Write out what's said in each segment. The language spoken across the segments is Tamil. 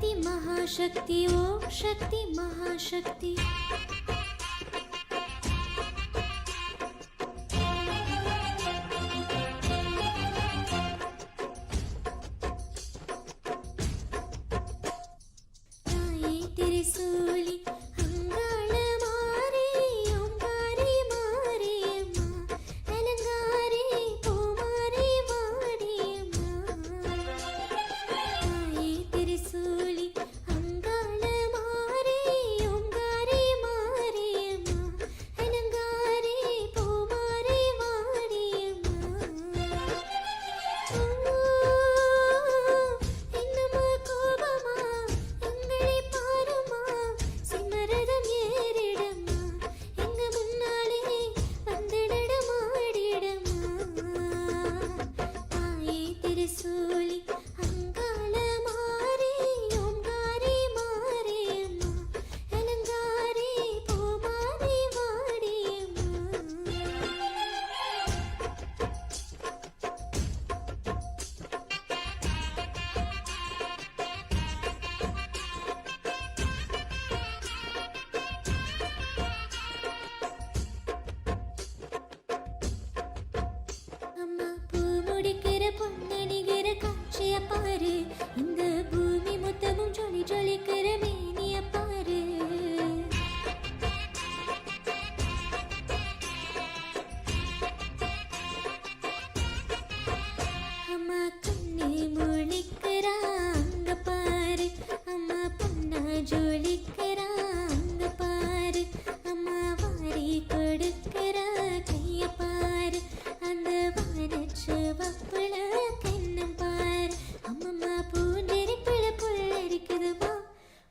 महाशक्ति ओम शक्ति महाशक्ति त्रिशूली अंगाल मारे ओंगारी मारे अम्मा अलंगारे पोमारे वाड़ी अम्मा ताये त्रिशूली अंगाल मारे ओंगारी मारे अम्मा अलंगारे पोमारे वाड़ी अम्मा इन्नमा कोबमा எங்களை பாருமா சிமரதம் ஏறிடம்மா எங்க முன்னாலே வந்திடமாடிடம்மா தாயே திருசூலி அங்காள மாறே ஓங்காரி மாறே அம்மா அலங்காரி போமாரி வாடி அம்மா அம்மா பூ முடிக்கிற பொன்னணிகிற காட்சிய பாரு இந்த பூமி மொத்தமும் ஜொலி ஜொலிக்கிற மேனிய பாரு அம்மா கண்ணே முழிக்கிறா அங்க பாரு அம்மா பொன்னா ஜொலிக்கிறா அங்க பாரு அம்மா வாரி கொடுக்கிற கைய பாரு அந்த வானச்சுவப்புல கண்ணம் பாரு அம்மம்மா பூஞ்செரிப்புல புல்லரிக்குது வா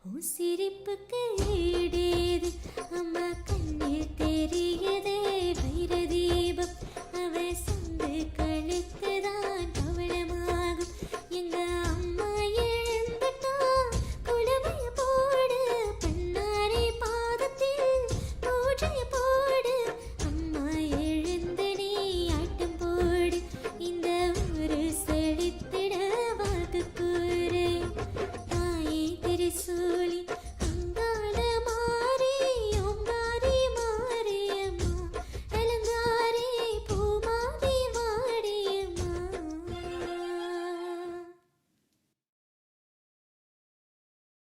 உன் சிரிப்புக்கு ஈடேது அம்மா கண்ணில் தெரியுதே வைர தீபம் அவ சந்து கழுத்துதான் பவளமாகும் எங்க அம்மா எழுந்துட்டா குலவைய போடு பண்ணாரே பாதத்தில் பூஜைய போடு அம்மா எழுந்து நீ ஆட்டம் போடு இந்த ஊரு செழித்திட வாக்கு கூறு தாயே திருசூலி